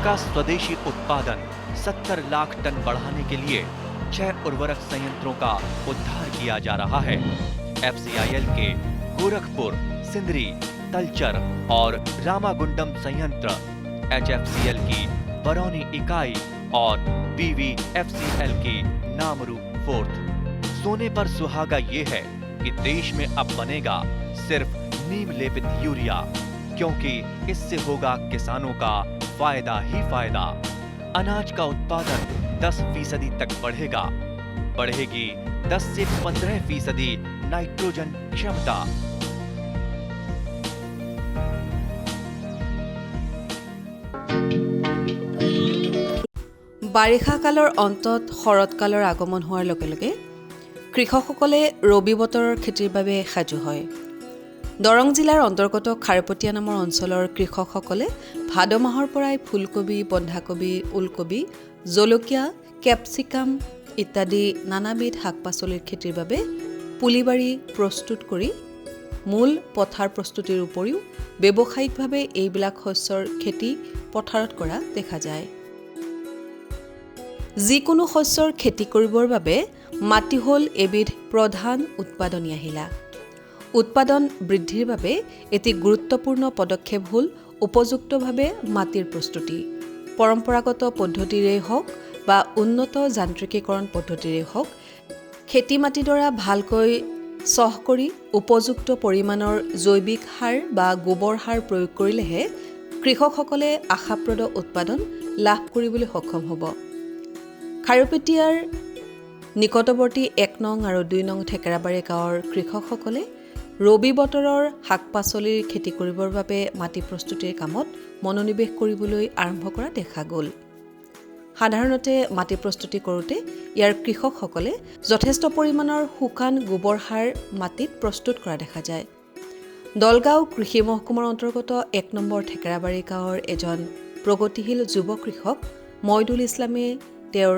का स्वदेशी उत्पादन 70 लाख टन बढ़ाने के लिए 6 उर्वरक संयंत्रों का उद्धार किया जा रहा है। FCIL के गोरखपुर, सिंदरी, तलचर और रामागुंडम संयंत्र, HFCL की बरौनी इकाई और BVFCL की नामरू फोर्थ। सोने पर सुहागा ये है कि देश में अब बनेगा सिर्फ नीम लेपित यूरिया, क्योंकि इससे होगा किसानों का फायदा ही फायदा। अनाज का उत्पादन 10% तक बढ़ेगा। बढ़ेगी 10 से 15% नाइट्रोजन क्षमता। বাৰিষা কালৰ অন্তত শৰৎকালৰ আগমন হোৱাৰ লগে লগে কৃষকসকলে ৰবি বতৰৰ খেতিৰ বাবে সাজু হয়। দৰং জিলাৰ অন্তৰ্গত খাৰপতীয়া নামৰ অঞ্চলৰ কৃষকসকলে ভাদ মাহৰ পৰাই ফুলকবি, বন্ধাকবি, ওলকবি, জলকীয়া, কেপচিকাম ইত্যাদি নানাবিধ শাক-পাচলিৰ খেতিৰ বাবে পুলিবাৰী প্ৰস্তুত কৰি মূল পথাৰ প্ৰস্তুতিৰ উপৰিও ব্যৱসায়িকভাৱে এইবিলাক শস্যৰ খেতি পথাৰত কৰা দেখা যায়। যিকোনো শস্যৰ খেতি কৰিবৰ বাবে মাটি হ'ল এবিধ প্ৰধান উৎপাদনী আহিলা। উৎপাদন বৃদ্ধিৰ বাবে এটি গুৰুত্বপূৰ্ণ পদক্ষেপ হ'ল উপযুক্তভাৱে মাটিৰ প্ৰস্তুতি। পৰম্পৰাগত পদ্ধতিৰেই হওক বা উন্নত যান্ত্ৰিকীকৰণ পদ্ধতিৰেই হওক, খেতি মাটিডৰা ভালকৈ চহ কৰি উপযুক্ত পৰিমাণৰ জৈৱিক সাৰ বা গোবৰ সাৰ প্ৰয়োগ কৰিলেহে কৃষকসকলে আশাপ্ৰদ উৎপাদন লাভ কৰিবলৈ সক্ষম হ'ব। খাৰুপেটীয়াৰ নিকটৱৰ্তী 1 নং আৰু 2 নং ঠেকেৰাবাৰী গাঁৱৰ কৃষকসকলে ৰবি বতৰৰ শাক-পাচলিৰ খেতি কৰিবৰ বাবে মাটি প্ৰস্তুতিৰ কামত মনোনিৱেশ কৰিবলৈ আৰম্ভ কৰা দেখা গ'ল। সাধাৰণতে মাটি প্ৰস্তুতি কৰোঁতে ইয়াৰ কৃষকসকলে যথেষ্ট পৰিমাণৰ শুকান গোবৰ সাৰ মাটিত প্ৰস্তুত কৰা দেখা যায়। দলগাঁও কৃষি মহকুমাৰ অন্তৰ্গত 1 নম্বৰ ঠেকেৰাবাৰী গাঁৱৰ এজন প্ৰগতিশীল যুৱ কৃষক মইদুল ইছলামে তেওঁৰ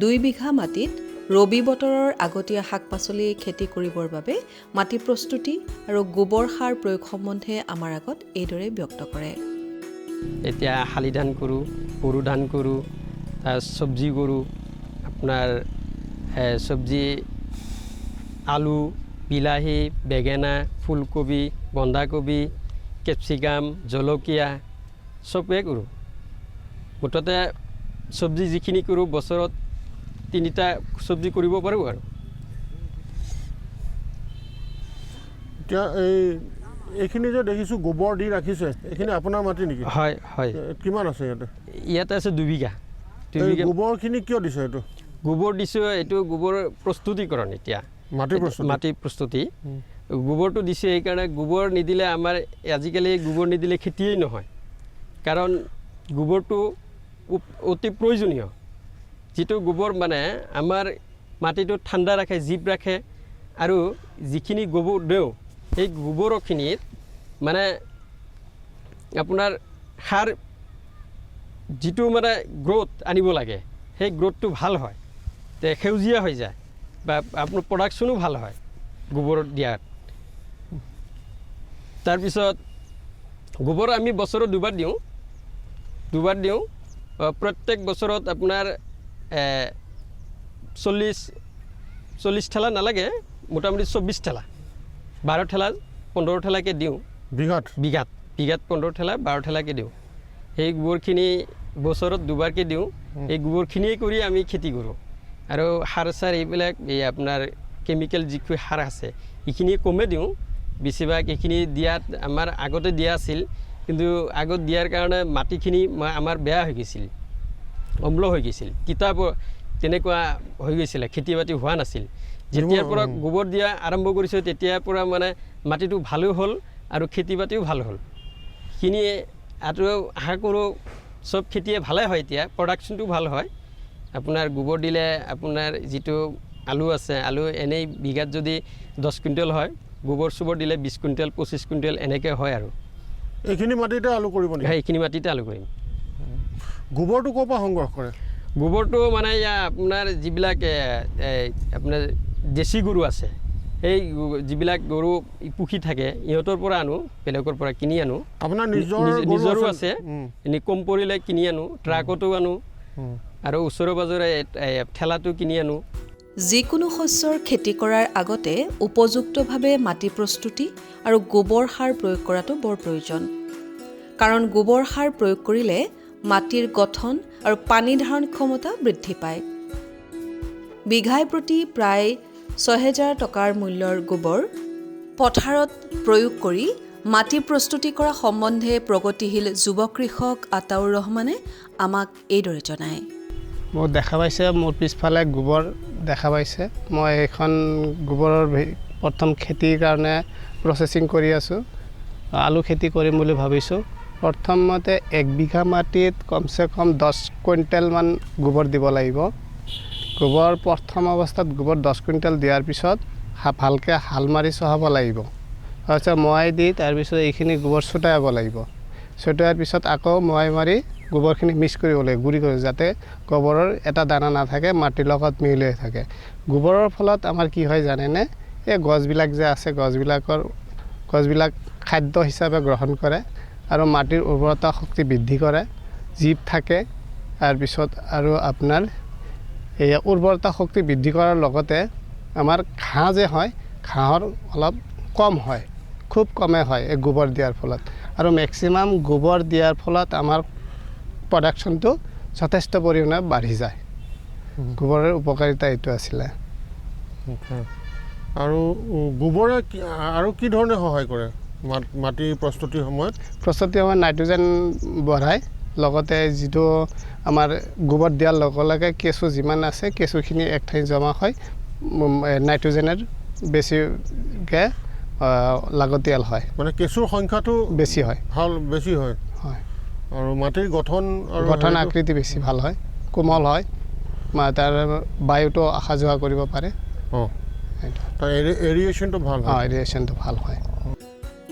2 বিঘা মাটিত ৰবি বতৰৰ আগতীয়া শাক-পাচলি খেতি কৰিবৰ বাবে মাটি প্ৰস্তুতি আৰু গোবৰ সাৰ প্ৰয়োগ সম্বন্ধে আমাৰ আগত এইদৰে ব্যক্ত কৰে। এতিয়া শালি ধান কৰোঁ, বড়ো ধান কৰোঁ, চব্জি কৰোঁ, আপোনাৰ চব্জি আলু, বিলাহী, বেঙেনা, ফুলকবি, বন্ধাকবি, কেপচিকাম, জলকীয়া চবে কৰোঁ। মুঠতে চব্জি যিখিনি কৰোঁ বছৰত 3টা চব্জি কৰিব পাৰোঁ আৰু। এতিয়া এইখিনি যে দেখিছোঁ গোবৰ দি ৰাখিছে, এইখিনি আপোনাৰ মাটি নেকি? হয় হয়। কিমান আছে ইয়াতে? ইয়াতে আছে 2 বিঘা। গোবৰখিনি কিয় দিছে এইটো? গোবৰ দিছোঁ, এইটো গোবৰ প্ৰস্তুতিকৰণ। এতিয়া মাটি প্ৰস্তুতি গোবৰটো দিছোঁ এইকাৰণে, গোবৰ নিদিলে আমাৰ আজিকালি গোবৰ নিদিলে খেতিয়েই নহয়। কাৰণ গোবৰটো অতি প্ৰয়োজনীয়। যিটো গোবৰ মানে আমাৰ মাটিটো ঠাণ্ডা ৰাখে, জীপ ৰাখে, আৰু যিখিনি গোবৰ দিওঁ সেই গোবৰখিনিত মানে আপোনাৰ সাৰ যিটো মানে গ্ৰ'থ আনিব লাগে সেই গ্ৰ'থটো ভাল হয়, সেউজীয়া হৈ যায় বা আপোনাৰ প্ৰডাকশ্যনো ভাল হয় গোবৰত দিয়াত। তাৰপিছত গোবৰ আমি বছৰত 2বাৰ দিওঁ। প্ৰত্যেক বছৰত আপোনাৰ 40 ঠেলা নালাগে, মোটামুটি 24 ঠেলা, 12 ঠেলা 15 ঠেলাকৈ দিওঁ। বিঘাত 15 ঠেলা 12 ঠেলাকৈ দিওঁ। সেই গোবৰখিনি বছৰত 2বাৰকৈ দিওঁ। এই গোবৰখিনিয়ে কৰি আমি খেতি কৰোঁ। আৰু সাৰ চাৰ এইবিলাক এই আপোনাৰ কেমিকেল যিখিনি সাৰ আছে এইখিনি কমে দিওঁ। বেছিভাগ এইখিনি দিয়াত আমাৰ আগতে দিয়া আছিল, কিন্তু আগত দিয়াৰ কাৰণে মাটিখিনি আমাৰ বেয়া হৈ গৈছিল, অম্ল হৈ গৈছিল, তিতাব তেনেকুৱা হৈ গৈছিলে, খেতি বাতি হোৱা নাছিল। যেতিয়াৰ পৰা গোবৰ দিয়া আৰম্ভ কৰিছোঁ তেতিয়াৰ পৰা মানে মাটিটো ভালো হ'ল আৰু খেতি বাতিও ভাল হ'ল। সেইখিনিয়ে আৰু আশা কৰোঁ চব খেতিয়ে ভালে হয়। এতিয়া প্ৰডাকশ্যনটো ভাল হয়। আপোনাৰ গোবৰ দিলে আপোনাৰ যিটো আলু আছে, আলু এনেই বিঘাত যদি 10 কুইণ্টেল হয়, গোবৰ চোবৰ দিলে 20 কুইণ্টেল 25 কুইণ্টেল এনেকৈ হয়। আৰু এইখিনি মাটিতে আলু কৰিব নেকি? এইখিনি মাটিতে আলু কৰিম। গোবৰটো ক'ৰ পৰা সংগ্ৰহ কৰে? গোবৰটো মানে আপোনাৰ যিবিলাক আপোনাৰ দেশী গৰু আছে সেই যিবিলাক গৰু পুখী থাকে ইহঁতৰ পৰা আনো, বেলেগৰ পৰা কিনি আনো। আপোনাৰ নিজৰো আছে, এনেই কম পৰিলে কিনি আনো, ট্ৰাকতো আনো আৰু ওচৰে পাজৰে ঠেলাটো কিনি আনো। যিকোনো শস্যৰ খেতি কৰাৰ আগতে উপযুক্তভাৱে মাটি প্ৰস্তুতি আৰু গোবৰ সাৰ প্ৰয়োগ কৰাটো বৰ প্ৰয়োজন। কাৰণ গোবৰ সাৰ প্ৰয়োগ কৰিলে মাটিৰ গঠন আৰু পানী ধাৰণ ক্ষমতা বৃদ্ধি পায়। বিঘাই প্ৰতি প্ৰায় ৬,০০০ টকাৰ মূল্যৰ গোবৰ পথাৰত প্ৰয়োগ কৰি মাটি প্ৰস্তুতি কৰা সম্বন্ধে প্ৰগতিশীল যুৱ কৃষক আতাউৰ ৰহমানে আমাক এইদৰে জনায়। মোক দেখা পাইছে, মোৰ পিছফালে গোবৰ দেখা পাইছে। মই এইখন গোবৰৰ প্ৰথম খেতিৰ কাৰণে প্ৰচেছিং কৰি আছোঁ। আলু খেতি কৰিম বুলি ভাবিছোঁ। প্ৰথমতে 1 বিঘা মাটিত কমচে কম 10 কুইণ্টেলমান গোবৰ দিব লাগিব। গোবৰ প্ৰথম অৱস্থাত গোবৰ 10 কুইণ্টেল দিয়াৰ পিছত ভালকৈ হাল মাৰি চহাব লাগিব। তাৰপিছত মৈ দি তাৰপিছত এইখিনি গোবৰ ছটিয়াব লাগিব। ছটিয়াৰ পিছত আকৌ মৈ মাৰি গোবৰখিনি মিক্স কৰিব লাগিব, গুড়ি কৰি, যাতে গোবৰৰ এটা দানা নাথাকে, মাটিৰ লগত মিহলি হৈ থাকে। গোবৰৰ ফলত আমাৰ কি হয় জানেনে? এই গছবিলাক যে আছে, গছবিলাক খাদ্য হিচাপে গ্ৰহণ কৰে আৰু মাটিৰ উৰ্বৰতা শক্তি বৃদ্ধি কৰে, জীৱ থাকে। তাৰপিছত আৰু আপোনাৰ এই উৰ্বৰতা শক্তি বৃদ্ধি কৰাৰ লগতে আমাৰ ঘাঁহ যে হয়, ঘাঁহৰ অলপ কম হয়, খুব কমে হয় এই গোবৰ দিয়াৰ ফলত। আৰু মেক্সিমাম গোবৰ দিয়াৰ ফলত আমাৰ প্ৰডাকশ্যনটো যথেষ্ট পৰিমাণে বাঢ়ি যায়। গোবৰৰ উপকাৰিতা এইটো আছিলে। আৰু গোবৰে আৰু কি ধৰণে সহায় কৰে মাটি প্ৰস্তুতিৰ সময়ত? নাইট্ৰজেন বঢ়ায়, লগতে যিটো আমাৰ গোবৰ দিয়াৰ লগে লগে কেঁচু যিমান আছে, কেঁচুখিনি এক ঠাইত জমা হয়, নাইট্ৰজেনৰ বেছিকৈ লাগতিয়াল হয়। মানে কেঁচুৰ সংখ্যাটো বেছি হয়, বেছি হয়। আৰু মাটিৰ গঠন আকৃতি বেছি ভাল হয়, কোমল হয়, তাৰ বায়ুটো অহা যোৱা কৰিব পাৰে। এৰিয়েশ্যনটো ভাল হয়। এৰিয়েশ্যনটো ভাল হয়।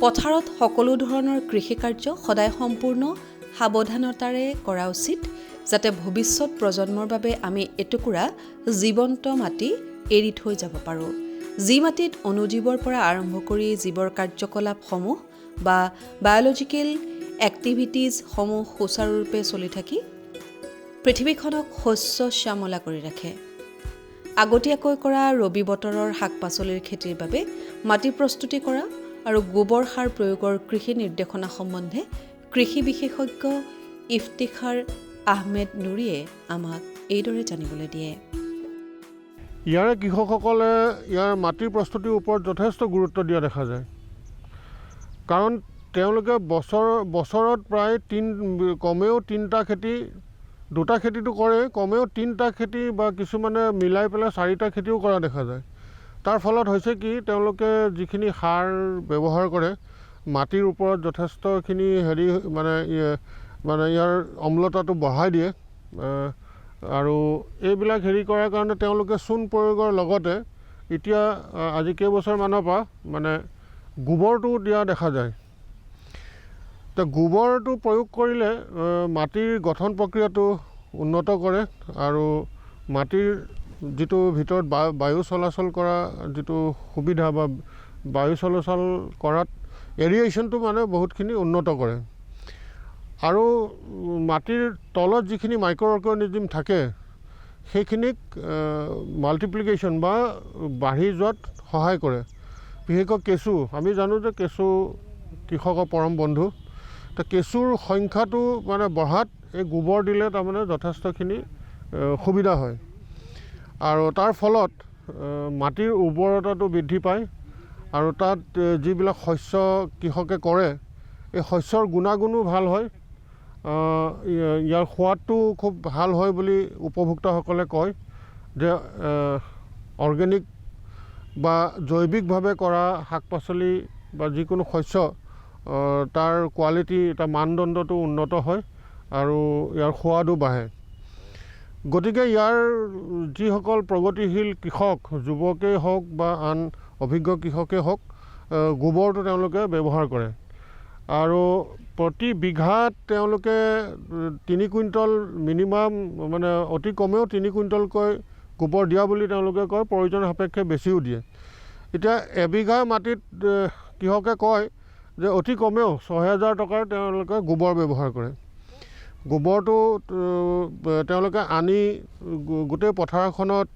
পথাৰত সকলো ধৰণৰ কৃষি কাৰ্য সদায় সম্পূৰ্ণ সাৱধানতাৰে কৰা উচিত, যাতে ভৱিষ্যত প্ৰজন্মৰ বাবে আমি এটুকুৰা জীৱন্ত মাটি এৰি থৈ যাব পাৰোঁ। যি মাটিত অণুজীৱৰ পৰা আৰম্ভ কৰি জীৱৰ কাৰ্যকলাপসমূহ বা বায়'লজিকেল এক্টিভিটিজসমূহ সুচাৰুৰূপে চলি থাকি পৃথিৱীখনক শস্য শ্যামলা কৰি ৰাখে। আগতীয়াকৈ কৰা ৰবি বতৰৰ শাক পাচলিৰ খেতিৰ বাবে মাটি প্ৰস্তুতি কৰা আৰু গোবৰ সাৰ প্ৰয়োগৰ কৃষি নিৰ্দেশনা সম্বন্ধে কৃষি বিশেষজ্ঞ ইফতিখাৰ আহমেদ নুৰীয়ে আমাক এইদৰে জানিবলৈ দিয়ে। ইয়াৰে কৃষকসকলে ইয়াৰ মাটিৰ প্ৰস্তুতিৰ ওপৰত যথেষ্ট গুৰুত্ব দিয়া দেখা যায়। কাৰণ তেওঁলোকে বছৰত প্ৰায় কমেও 3টা খেতি, 2টা খেতিটো কৰে, কমেও 3টা খেতি বা কিছুমানে মিলাই পেলাই 4টা খেতিও কৰা দেখা যায়। তাৰ ফলত হৈছে কি, তেওঁলোকে যিখিনি সাৰ ব্যৱহাৰ কৰে মাটিৰ ওপৰত যথেষ্টখিনি মানে ইয়াৰ অম্লতাটো বঢ়াই দিয়ে। আৰু এইবিলাক কৰাৰ কাৰণে তেওঁলোকে চূণ প্ৰয়োগৰ লগতে এতিয়া আজি কেইবছৰমানৰ পৰা মানে গোবৰটো দিয়া দেখা যায়। তো গোবৰটো প্ৰয়োগ কৰিলে মাটিৰ গঠন প্ৰক্ৰিয়াটো উন্নত কৰে আৰু মাটিৰ যিটো ভিতৰত বায়ু চলাচল কৰা যিটো সুবিধা বা বায়ু চলাচল কৰাত এৰিয়েশ্যনটো মানে বহুতখিনি উন্নত কৰে। আৰু মাটিৰ তলত যিখিনি মাইক্ৰ' অৰ্গানিজম থাকে সেইখিনিক মাল্টিপ্লিকেশ্যন বা বাঢ়ি যোৱাত সহায় কৰে। বিশেষকৈ কেঁচু, আমি জানো যে কেঁচু কৃষকৰ পৰম বন্ধু। তো কেঁচুৰ সংখ্যাটো মানে বঢ়াত এই গোবৰ দিলে তাৰমানে যথেষ্টখিনি সুবিধা হয়। আৰু তাৰ ফলত মাটিৰ উৰ্বৰতাটো বৃদ্ধি পায় আৰু তাত যিবিলাক শস্য কৃষকে কৰে এই শস্যৰ গুণাগুণো ভাল হয়। ইয়াৰ সোৱাদটো খুব ভাল হয় বুলি উপভোক্তাসকলে কয় যে অৰ্গেনিক বা জৈৱিকভাৱে কৰা শাক পাচলি বা যিকোনো শস্য তাৰ কোৱালিটি, তাৰ মানদণ্ডটো উন্নত হয় আৰু ইয়াৰ সোৱাদো বাঢ়ে। গতিকে ইয়াৰ যিসকল প্ৰগতিশীল কৃষক, যুৱকেই হওক বা আন অভিজ্ঞ কৃষকেই হওক, গোবৰটো তেওঁলোকে ব্যৱহাৰ কৰে। আৰু প্ৰতি বিঘাত তেওঁলোকে 3 কুইণ্টল মিনিমাম, মানে অতি কমেও 3 কুইণ্টলকৈ গোবৰ দিয়া বুলি তেওঁলোকে কয়, প্ৰয়োজন সাপেক্ষে বেছিও দিয়ে। এতিয়া এবিঘা মাটিত কৃষকে কয় যে অতি কমেও ৬,০০০ টকাৰ তেওঁলোকে গোবৰ ব্যৱহাৰ কৰে। গোবৰটো তেওঁলোকে আনি গোটেই পথাৰখনত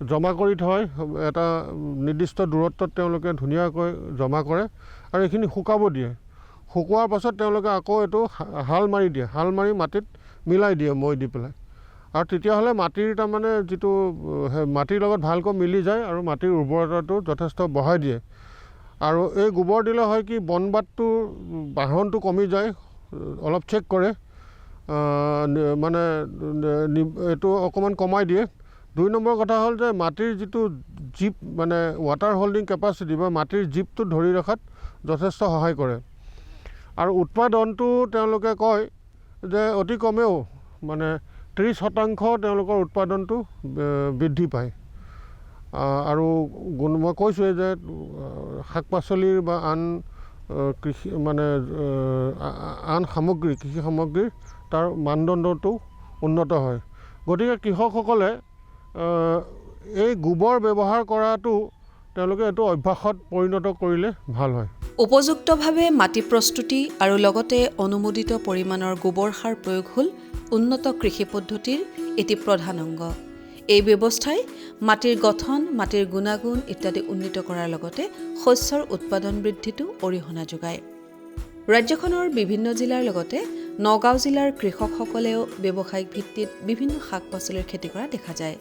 জমা কৰি থয়, এটা নিৰ্দিষ্ট দূৰত্বত তেওঁলোকে ধুনীয়াকৈ জমা কৰে আৰু এইখিনি শুকাব দিয়ে। শুকোৱাৰ পাছত তেওঁলোকে আকৌ এইটো হাল মাৰি দিয়ে, হাল মাৰি মাটিত মিলাই দিয়ে মৈ দি পেলাই। আৰু তেতিয়াহ'লে মাটিৰ তাৰমানে যিটো মাটিৰ লগত ভালকৈ মিলি যায় আৰু মাটিৰ উৰ্বৰতাটো যথেষ্ট বঢ়াই দিয়ে। আৰু এই গোবৰ দিলে হয় কি বনবাতটো বাঢ়নটো কমি যায়, অলপ চেক কৰে, মানে এইটো অকণমান কমাই দিয়ে। ২ নম্বৰ কথা হ'ল যে মাটিৰ যিটো জীপ মানে ৱাটাৰ হোল্ডিং কেপাচিটি বা মাটিৰ জীপটো ধৰি ৰখাত যথেষ্ট সহায় কৰে। আৰু উৎপাদনটো তেওঁলোকে কয় যে অতি কমেও মানে ৩০% তেওঁলোকৰ উৎপাদনটো বৃদ্ধি পায়। আৰু মই কৈছোঁৱে যে শাক পাচলিৰ বা আন কৃষি মানে আন সামগ্ৰী কৃষি সামগ্ৰীৰ তাৰ মানদণ্ডটো উন্নত হয়। গতিকে কৃষকসকলে এই গোবৰ ব্যৱহাৰ কৰাটো তেওঁলোকে এইটো অভ্যাসত পৰিণত কৰিলে ভাল হয়। উপযুক্তভাৱে মাটি প্ৰস্তুতি আৰু লগতে অনুমোদিত পৰিমাণৰ গোবৰ সাৰ প্ৰয়োগ হ'ল উন্নত কৃষি পদ্ধতিৰ এটি প্ৰধান অংগ। এই ব্যৱস্থাই মাটিৰ গঠন, মাটিৰ গুণাগুণ ইত্যাদি উন্নীত কৰাৰ লগতে শস্যৰ উৎপাদন বৃদ্ধিতো অৰিহণা যোগায়। ৰাজ্যখনৰ বিভিন্ন জিলাৰ লগতে নগাঁও জিলাৰ কৃষকসকলেও ব্যৱসায়িক ভিত্তিত বিভিন্ন শাক পাচলিৰ খেতি কৰা দেখা যায়।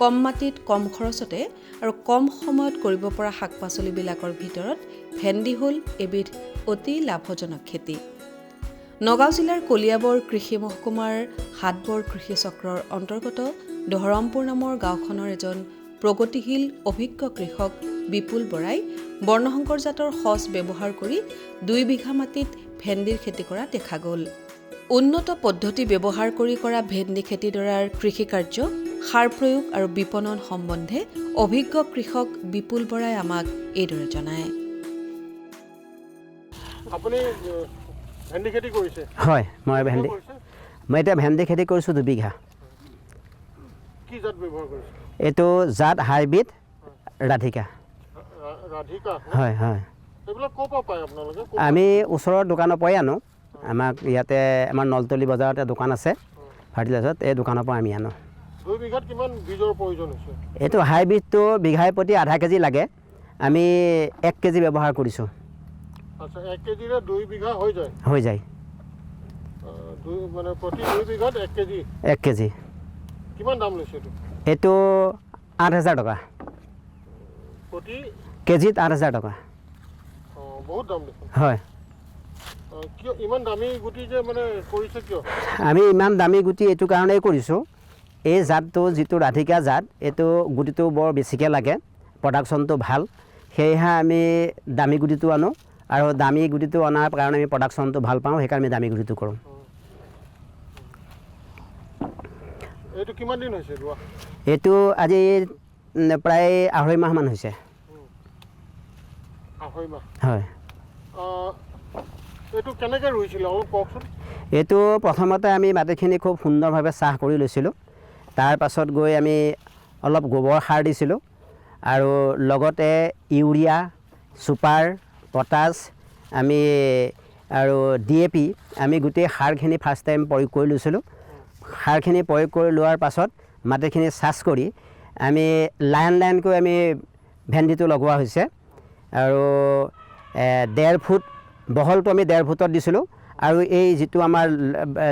কম মাটিত কম খৰচতে আৰু কম সময়ত কৰিব পৰা শাক পাচলিবিলাকৰ ভিতৰত ভেন্দি হ'ল এবিধ অতি লাভজনক খেতি। নগাঁও জিলাৰ কলিয়াবৰ কৃষি মহকুমাৰ হাটবৰ কৃষি চক্ৰৰ অন্তৰ্গত ধৰমপুৰ নামৰ গাঁওখনৰ এজন প্ৰগতিশীল অভিজ্ঞ কৃষক বিপুল বৰাই বৰ্ণসংকৰ জাতৰ সঁচ ব্যৱহাৰ কৰি ২ বিঘা মাটিত ভেন্দিৰ খেতি কৰা দেখা গ'ল। উন্নত পদ্ধতি ব্যৱহাৰ কৰি কৰা ভেন্দি খেতিডৰাৰ কৃষিকাৰ্য, সাৰ প্ৰয়োগ আৰু বিপণন সম্বন্ধে অভিজ্ঞ কৃষক বিপুল বৰাই আমাক এইদৰে জনায়। আপুনি ভেন্দি খেতি কৰিছে? হয়, মই এতিয়া ভেন্দি খেতি কৰিছোঁ 2 বিঘা। কি জাত ব্যৱহাৰ কৰিছে? এইটো জাত হাইব্ৰিড ৰাধিকা। ৰাধিকা? হয় হয়। এইবিলাক ক'ৰ পৰা পায় আপোনালোকে? আমি ওচৰৰ দোকানৰ পৰাই আনো। আমাক ইয়াতে আমাৰ নলতলি বজাৰতে দোকান আছে ফাৰ্টিলাইজাৰত, এই দোকানৰ পৰা আমি আনো। 2 বিঘাত কিমান বীজৰ প্ৰয়োজন হৈছে? এইটো হাইব্ৰিডটো বিঘাই প্ৰতি আধা কেজি লাগে, আমি 1 কেজি ব্যৱহাৰ কৰিছোঁ। আচ্ছা, 1 কেজিৰে 2 বিঘা হৈ যায়? হৈ যায়। মানে প্ৰতি 2 বিঘাত 1 কেজি? 1 কেজি। কিমান দাম লৈছে এইটো? এইটো 8,000 টকা। প্ৰতি কেজিত 8,000 টকা। বহুত দাম দেখোন। হয়। কিয় ইমান দামী গুটি যে মানে কৰিছে কিয়? আমি ইমান দামী গুটি এইটো কাৰণেই কৰিছোঁ, এই জাতটো যিটো ৰাধিকা জাত, এইটো গুটিটো বৰ বেছিকৈ লাগে, প্ৰডাকশ্যনটো ভাল, সেয়েহে আমি দামী গুটিটো আনো। আৰু দামী গুটিটো অনাৰ কাৰণে আমি প্ৰডাকশ্যনটো ভাল পাওঁ, সেইকাৰণে আমি দামী গুটিটো কৰোঁ। এইটো কিমান দিন হৈছে ৰোৱা? এইটো আজি প্ৰায় 2.5 মাহমান হৈছে। 2.5 মাহ? হয়। এইটো কেনেকৈ ৰুইছিলে অলপ কওকচোন। এইটো প্ৰথমতে আমি মাটিখিনি খুব সুন্দৰভাৱে চাহ কৰি লৈছিলোঁ। তাৰ পাছত গৈ আমি অলপ গোবৰ সাৰ দিছিলোঁ আৰু লগতে ইউৰিয়া, ছুপাৰ, পটাছ আমি আৰু DAP আমি গোটেই সাৰখিনি ফাৰ্ষ্ট টাইম প্ৰয়োগ কৰি লৈছিলোঁ। সাৰখিনি প্ৰয়োগ কৰি লোৱাৰ পাছত মাটিখিনি চাৰ্জ কৰি আমি লাইনকৈ আমি ভেন্দিটো লগোৱা হৈছে। আৰু 1.5 ফুট বহলটো আমি 1.5 ফুটত দিছিলোঁ, আৰু এই যিটো আমাৰ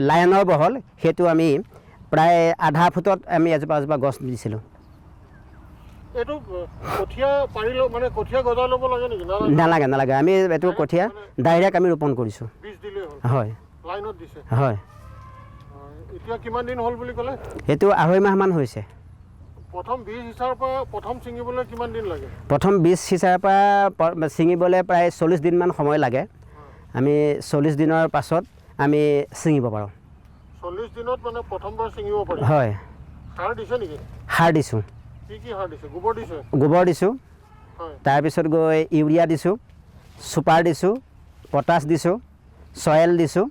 লাইনৰ বহল সেইটো আমি প্ৰায় আধা ফুটত আমি এজোপা গছ দিছিলোঁ। এইটো কঠীয়া পাৰি মানে কঠীয়া গজাই ল'ব লাগে নেকি? নালাগে, আমি এইটো কঠীয়া ডাইৰেক্ট আমি ৰোপণ কৰিছোঁ। বীজ দিলেই হ'ল? হয়। লাইনত দিছে? হয়। এতিয়া কিমান দিন হ'ল বুলি ক'লে? এইটো 2.5 মাহমান হৈছে। প্ৰথম বীজ সিঁচাৰ পৰা প্ৰথম ছিঙিবলৈ কিমান দিন লাগে? প্ৰথম বীজ সিঁচাৰ পৰা ছিঙিবলৈ প্ৰায় 40 দিনমান সময় লাগে। আমি 40 দিনৰ পাছত আমি ছিঙিব পাৰোঁ। 40 দিনত মানে প্ৰথমবাৰ ছিঙিব পাৰি? হয়। সাৰ দিছে নেকি? সাৰ দিছোঁ। কি সাৰ দিছে? গোবৰ দিছে? গোবৰ দিছোঁ, হয়। তাৰপিছত গৈ ইউৰিয়া দিছোঁ, ছুপাৰ দিছোঁ, পটাছ দিছোঁ, চয়েল দিছোঁ,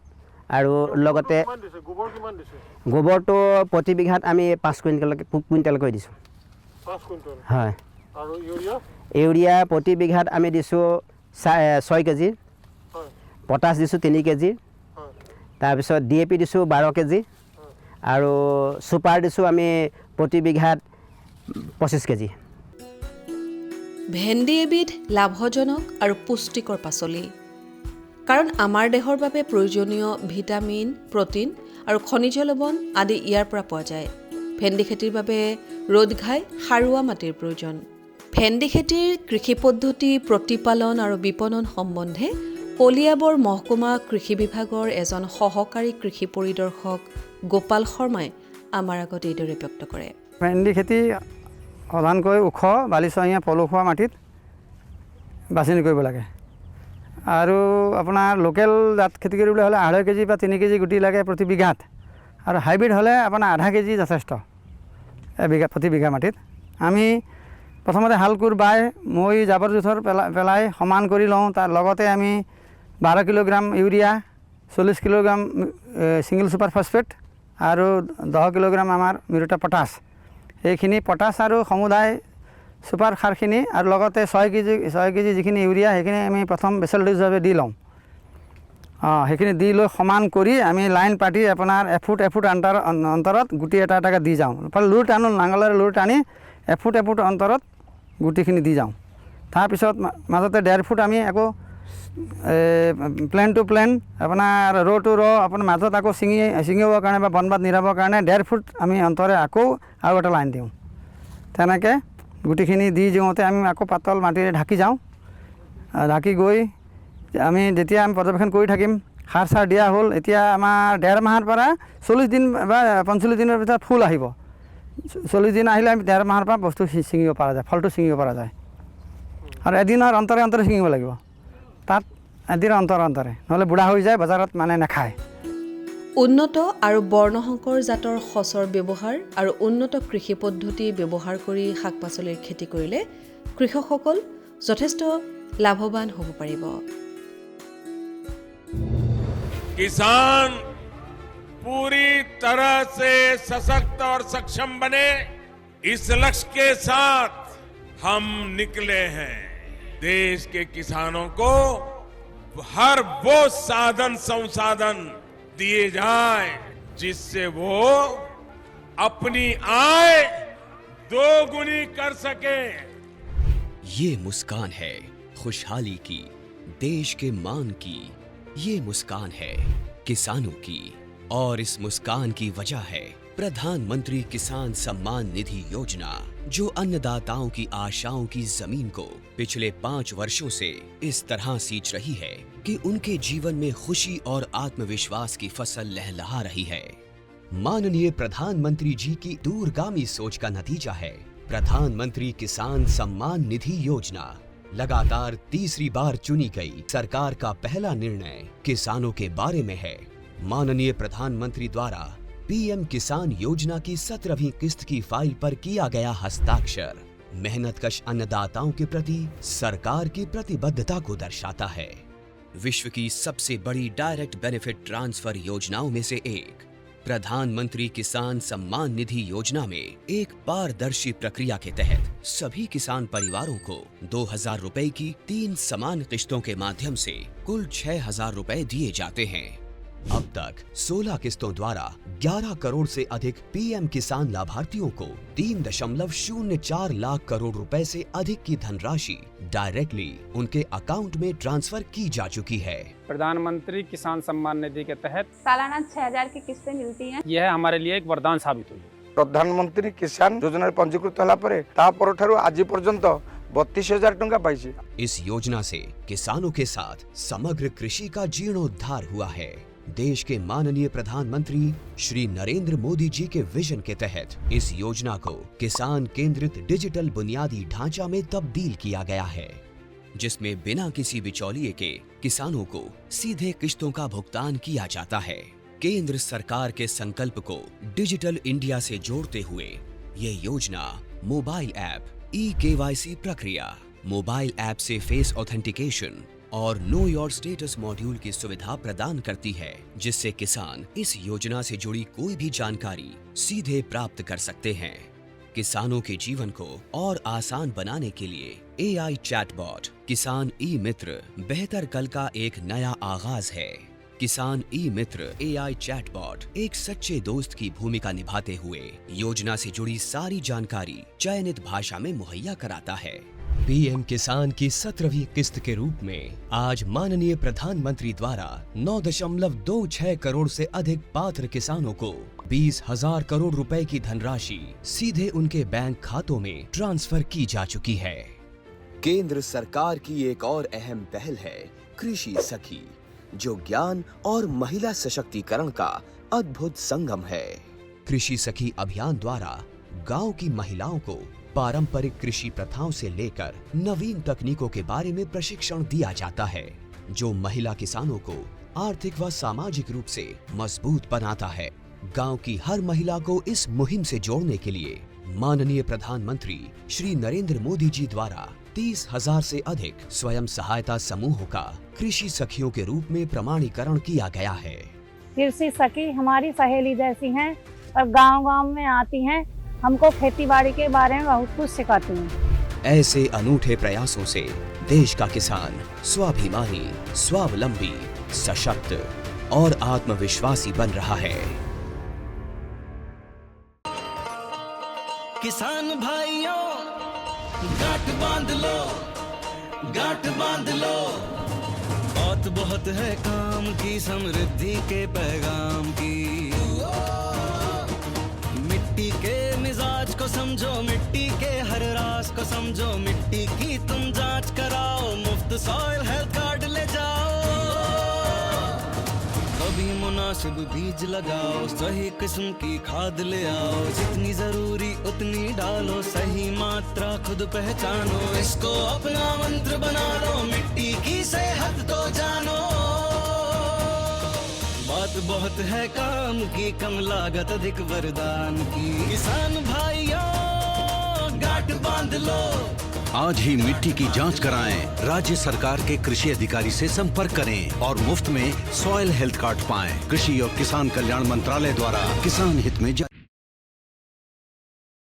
আৰু লগতে গোবৰ কিমান দিছে? গোবৰটো প্ৰতি বিঘাত আমি 5 কুইণ্টেলকৈ দিছোঁ। 5 কুইণ্টেল? হয়। আৰু ইউৰিয়া? ইউৰিয়া প্ৰতি বিঘাত আমি দিছোঁ 6 কেজি, পটাছ দিছোঁ 3 কেজি, তাৰপিছত DAP দিছোঁ 12 কেজি আৰু ছুপাৰ দিছোঁ আমি প্ৰতি বিঘাত 25 কেজি। ভেন্দি এবিধ লাভজনক আৰু পুষ্টিকৰ পাচলি, কাৰণ আমাৰ দেহৰ বাবে প্ৰয়োজনীয় ভিটামিন, প্ৰটিন আৰু খনিজ লৱণ আদি ইয়াৰ পৰা পোৱা যায়। ভেন্দি খেতিৰ বাবে ৰ'দ ঘাই সাৰুৱা মাটিৰ প্ৰয়োজন। ভেন্দি খেতিৰ কৃষি পদ্ধতি, প্ৰতিপালন আৰু বিপণন সম্বন্ধে কলিয়াবৰ মহকুমা কৃষি বিভাগৰ এজন সহকাৰী কৃষি পৰিদৰ্শক গোপাল শৰ্মাই আমাৰ আগত এইদৰে ব্যক্ত কৰে। ভেন্দি খেতি প্ৰধানকৈ ওখ বালিচহীয়া পলসুৱা মাটিত বাছনি কৰিব লাগে আৰু আপোনাৰ লোকেল জাত খেতি কৰিবলৈ হ'লে 2.5 কেজি বা 3 কেজি গুটি লাগে প্ৰতি বিঘাত, আৰু হাইব্ৰিড হ'লে আপোনাৰ 0.5 কেজি যথেষ্ট প্ৰতি বিঘা মাটিত। আমি প্ৰথমতে হাল কোৰ বাই মৈ জাবৰ জোঁথৰ পেলাই সমান কৰি লওঁ। তাৰ লগতে আমি 12 kilogram urea, 40 kilogram single super phosphate আৰু 10 কিলোগ্ৰাম আমাৰ মিউৰেট পটাছ, এইখিনি পটাছ আৰু সমুদায় ছুপাৰ সাৰখিনি আৰু লগতে 6 কেজি যিখিনি ইউৰিয়া সেইখিনি আমি প্ৰথম বেচেল ড'জ হিচাপে দি লওঁ। সেইখিনি দি লৈ সমান কৰি আমি লাইন পাতি আপোনাৰ এফুট অন্তৰত গুটি এটা এটাকৈ দি যাওঁ। লুৰ টানো, নাঙলেৰে লুৰ টানি এফুট অন্তৰত গুটিখিনি দি যাওঁ। তাৰপিছত মাজতে 1.5 ফুট আমি আকৌ প্লেন টু প্লেন আপোনাৰ ৰ' টু ৰ' আপোনাৰ মাজত আকৌ ছিঙিবৰ কাৰণে বা বনবাদ নিৰাবৰ কাৰণে 1.5 ফুট আমি অন্তৰে আকৌ আৰু এটা লাইন দিওঁ। তেনেকৈ গুটিখিনি দি যাওঁতে আমি আকৌ পাতল মাটিৰে ঢাকি যাওঁ। ঢাকি গৈ আমি যেতিয়া আমি পৰ্যবেক্ষণ কৰি থাকিম, সাৰ চাৰ দিয়া হ'ল, এতিয়া আমাৰ 1.5 মাহৰ পৰা 40 দিন বা 45 দিনৰ ভিতৰত ফুল আহিব। 40 দিন আহিলে আমি 1.5 মাহৰ পৰা বস্তু ছিঙিব পৰা যায়, ফলটো ছিঙিব পৰা যায়। আৰু এদিনৰ অন্তৰে ছিঙিব লাগিব, তাত এদিনৰ অন্তৰে, নহ'লে বুঢ়া হৈ যায়, বজাৰত মানে নাখায়। উন্নত আৰু বৰ্ণসংকৰ জাতৰ সঁচৰ ব্যৱহাৰ আৰু উন্নত কৃষি পদ্ধতি ব্যৱহাৰ কৰি শাক পাচলিৰ খেতি কৰিলে কৃষকসকল যথেষ্ট লাভৱান হ'ব পাৰিব। किसान पूरी तरह से सशक्त और सक्षम बने, इस लक्ष्य के साथ हम निकले हैं। देश के किसानों को हर वो साधन संसाधन दिए जाए जिससे वो अपनी आय दोगुनी कर सके। ये मुस्कान है खुशहाली की, देश के मान की। ये मुस्कान है किसानों की, और इस मुस्कान की वजह है प्रधानमंत्री किसान सम्मान निधि योजना, जो अन्नदाताओं की आशाओं की जमीन को पिछले 5 वर्षों से इस तरह सींच रही है कि उनके जीवन में खुशी और आत्मविश्वास की फसल लहलहा रही है। माननीय प्रधानमंत्री जी की दूरगामी सोच का नतीजा है प्रधानमंत्री किसान सम्मान निधि योजना। लगातार तीसरी बार चुनी गई सरकार का पहला निर्णय किसानों के बारे में है। माननीय प्रधानमंत्री द्वारा PM किसान योजना की 17वीं किस्त की फाइल पर किया गया हस्ताक्षर मेहनतकश अन्नदाताओं के प्रति सरकार की प्रतिबद्धता को दर्शाता है। विश्व की सबसे बड़ी डायरेक्ट बेनिफिट ट्रांसफर योजनाओं में से एक प्रधानमंत्री किसान सम्मान निधि योजना में एक पारदर्शी प्रक्रिया के तहत सभी किसान परिवारों को 2,000 रुपए की 3 समान किस्तों के माध्यम से कुल 6,000 रुपए दिए जाते हैं। अब तक 16 किस्तों द्वारा 11 करोड़ से अधिक PM किसान लाभार्थियों को 3.04 लाख करोड़ रुपए से अधिक की धनराशि डायरेक्टली उनके अकाउंट में ट्रांसफर की जा चुकी है। प्रधानमंत्री किसान सम्मान निधि के तहत सालाना 6,000 की किस्तें मिलती हैं। यह हमारे लिए एक वरदान साबित हुई। प्रधानमंत्री किसान योजना पंजीकृत होला परे ता परठारु आज पर्यंत 32,000 टंका पाइछि। इस योजना से किसानों के साथ समग्र कृषि का जीर्णोद्धार हुआ है। देश के माननीय प्रधानमंत्री श्री नरेंद्र मोदी जी के विजन के तहत इस योजना को किसान केंद्रित डिजिटल बुनियादी ढांचा में तब्दील किया गया है, जिसमें बिना किसी बिचौलिए के किसानों को सीधे किस्तों का भुगतान किया जाता है। केंद्र सरकार के संकल्प को डिजिटल इंडिया से जोड़ते हुए ये योजना मोबाइल ऐप, eKYC प्रक्रिया, मोबाइल ऐप से फेस ऑथेंटिकेशन और नो योर स्टेटस मॉड्यूल की सुविधा प्रदान करती है, जिससे किसान इस योजना से जुड़ी कोई भी जानकारी सीधे प्राप्त कर सकते हैं। किसानों के जीवन को और आसान बनाने के लिए AI चैटबॉट किसान ई मित्र बेहतर कल का एक नया आगाज है। किसान ई मित्र AI चैटबॉट एक सच्चे दोस्त की भूमिका निभाते हुए योजना से जुड़ी सारी जानकारी चयनित भाषा में मुहैया कराता है। PM किसान की 17वीं किस्त के रूप में आज माननीय प्रधानमंत्री द्वारा 9.26 करोड़ से अधिक पात्र किसानों को 20,000 करोड़ रुपए की धनराशि सीधे उनके बैंक खातों में ट्रांसफर की जा चुकी है। केंद्र सरकार की एक और अहम पहल है कृषि सखी, जो ज्ञान और महिला सशक्तिकरण का अद्भुत संगम है। कृषि सखी अभियान द्वारा गांव की महिलाओं को पारंपरिक कृषि प्रथाओं से लेकर नवीन तकनीकों के बारे में प्रशिक्षण दिया जाता है, जो महिला किसानों को आर्थिक व सामाजिक रूप से मजबूत बनाता है। गांव की हर महिला को इस मुहिम से जोड़ने के लिए माननीय प्रधानमंत्री श्री नरेंद्र मोदी जी द्वारा 30,000 से अधिक स्वयं सहायता समूहों का कृषि सखियों के रूप में प्रमाणीकरण किया गया है। कृषि सखी हमारी सहेली जैसी हैं और गांव-गांव में आती हैं, हमको खेतीबाड़ी के बारे में बहुत कुछ सिखाती हैं। ऐसे अनूठे प्रयासों से देश का किसान स्वाभिमानी, स्वावलंबी, सशक्त और आत्मविश्वासी बन रहा है। किसान भाइयों गांठ बांध लो, गांठ बांध लो, बहुत बहुत है काम की समृद्धि के पैगाम की। मिट्टी के मिजाज को समझो, मिट्टी के हर राज को समझो, मिट्टी की तुम जांच कराओ, मुफ्त सॉइल हेल्थ कार्ड ले जाओ। कभी मुनासिब बीज लगाओ, सही किस्म की खाद ले आओ, जितनी जरूरी उतनी डालो, सही मात्रा खुद पहचानो, इसको अपना मंत्र बना लो, मिट्टी की सेहत तो जानो। बात बहुत है काम की, कम लागत अधिक वरदान की। किसान भाइयों गांठ बांध लो, आज ही मिट्टी की जांच कराएं। राज्य सरकार के कृषि अधिकारी से संपर्क करें और मुफ्त में सॉइल हेल्थ कार्ड पाएं। कृषि और किसान कल्याण मंत्रालय द्वारा किसान हित में जारी।